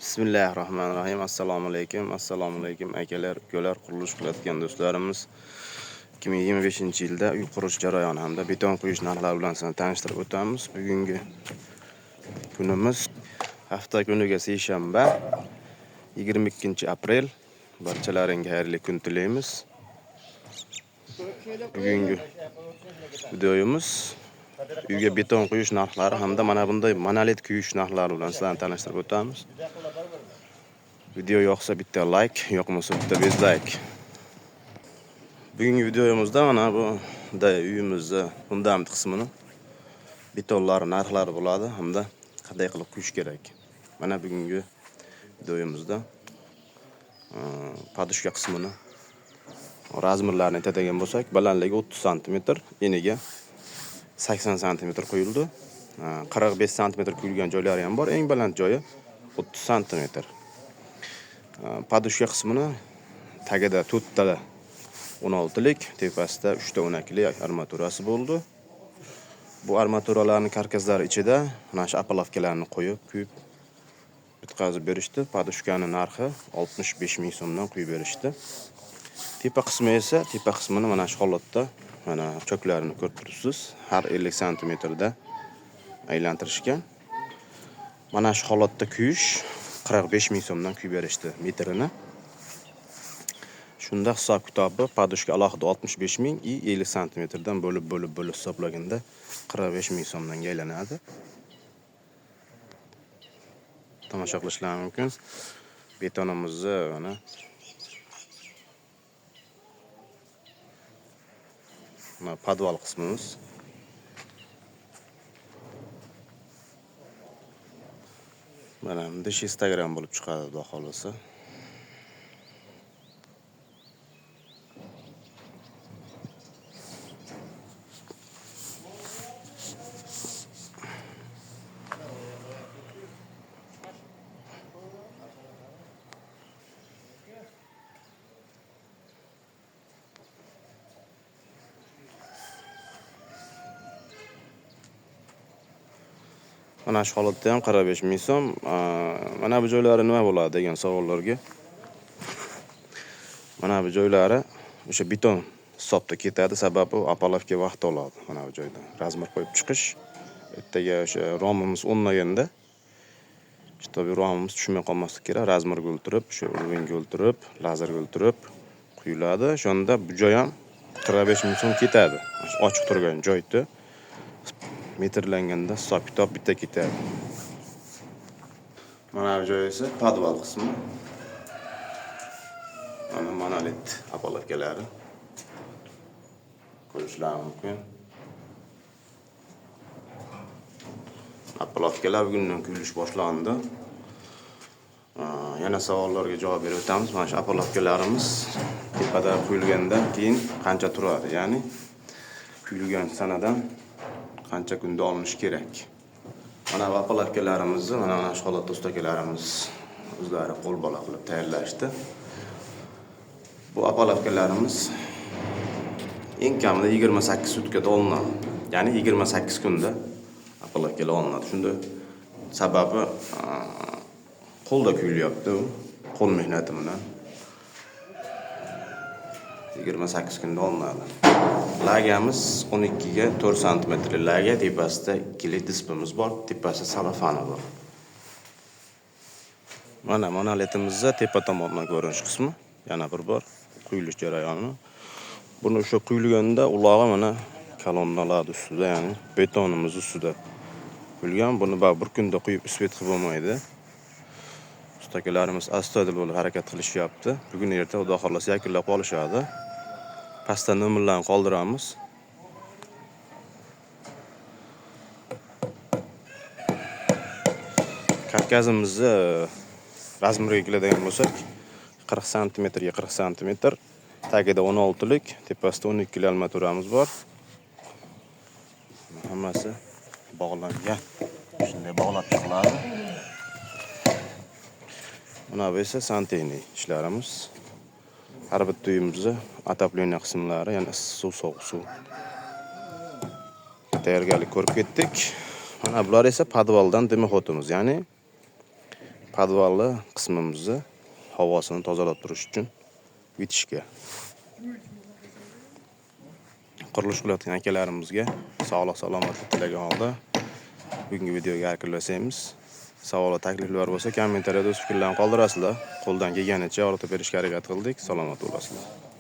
Bismillahirrahmanirrahim. Assalomu alaykum akalar, ukalar, qurilish qiladigan do'stlarimiz. 2025-yilda uy qurish jarayoni hamda beton quyish narxlari bilan sizlarni tanishtirib o'tamiz. Bugungi kunimiz hafta kuniga seshanba, 22-aprel. Barchalaringga xayrli kun tilaymiz. Bugungi videomiz uyga beton quyish narxlari hamda mana bunday monolit quyish narxlari bilan sizlarni tanishtirib o'tamiz. Video yoqsa bitta like, yoqmasa bitta dislike. Bugungi videomizda mana bu uyimizni fundament qismini betonlar narxlari bo'ladi hamda qanday qilib quyish kerak. Mana bugungi videomizda padushka qismini razmerlarini aytadigan bo'lsak, balandligi 30 cm, eniga 80 cm qo'yildi. 45 cm quyilgan joylari ham bor. Eng baland joyi 30 cm. Padushka qismini tagida 4 ta 16lik, tepasida 3 ta 12lik armaturasi bo'ldi. Bu armaturalarning karkaslari ichida mana shu apalovkalarni qo'yib, kuyib bitkazib berishdi. Padushkaning narxi 65 ming so'mdan quyib berishdi. Tepa qismi esa, tepa qismini mana shu holatda, mana choklarini ko'rib turibsiz. Har 50 cm da aylantirishgan. Mana shu holatda kuyish 45 ming so'mdan quyib berishdi metrini. Shunda hisob kitobi padushka alohida 65 ming, 50 cm dan bo'lib hisoblaganda 45 ming so'mdan aylanadi. Tomosha qilishlaringiz mumkin. Betonimizni mana podval qismimiz. Mana bunda Instagram bo'lib chiqadi, xudo xolasa. Mana shu holatda ham 45 ming so'm. Mana bu joylari nima bo'ladi degan savollarga. Mana bu joylari o'sha beton hisobda ketadi, sababi apalovka vaqt oladi. Mana bu joyda razmer qo'yib chiqish. Ertaga o'sha romimiz o'nmaganda, tabi romimiz tushmay qolmaslik kerak. Razmerga o'ltirib, o'sha urvinga o'ltirib, lazerga o'ltirib quyiladi. Shunda bu joy ham 45 ming so'm ketadi. Ochiq turgan joyda metrlanganda hisob kitob bitta ketadi. Mana bu joy esa podval qismi. Mana monolit apalovkalari ko'rishlaringiz mumkin. Apalovkalar bugundan quyilish boshlandi. Yana savollarga javob berib o'tamiz. Mana shu apalovkalarimiz tepada quyilgandan keyin qancha turadi? Ya'ni quyilgan sanadan qancha kunda olinish kerak? Mana bu apalovkalarimizni mana shu holatda ustakalarimiz o'zlari qo'l bola qilib tayyorlashdi. Bu apalovkalarimiz eng kamida 28 sutkada olinadi. Ya'ni 28 kunda apalovkalar olinadi. Shunda sababi qo'lda kuyilyapti u, qo'l mehnati bilan 28 kunda olinadi. Lagamiz 12 ga 4 cm laga, tepasida 2 dispimiz bor, tepasida salafani bor. Mana monolitimizda tepa tomondan ko'rinish qismi, yana bir bor quyilish jarayoni. Buni o'sha quyilganda ulog'i mana kolonnalar ustida, ya'ni betonimiz ustida quyilgan. Buni bir kunda quyib isbet qilib bo'lmaydi. Ustakalarimiz astoydil bo'lib harakat qilishyapti. Bugun erta xudo xolasa yakunlab olishadi. Pastdan nomerlarni qoldiramiz. Karkasimizni razmerga keladigan bo'lsak, 40 cm ga 40 cm, tagida 16lik, tepasida 12lik armaturamiz bor. Hammasi bog'langan. Shunday bog'lab chiqiladi. Mana bu esa santeniy ishlarimiz. Har bitta uyimizda atapleniya qismlari, ya'ni issiq suv, sovuq suv tayyorgarlik ko'rib ketdik. Mana bular esa podvaldan dimoxodimiz, ya'ni podvalli qismimizni havosini tozalab turish uchun bitishga. Qurilish qilayotgan akalarimizga sog'lik salomatlik tilagan holda bugungi videoga yakunlaymiz. Savol va takliflar bo'lsa kommentariyada o'z fikrlarni qoldirasizlar. Qo'ldan kelganicha yoritib berishga harakat qildik. Salomat bo'lasizlar.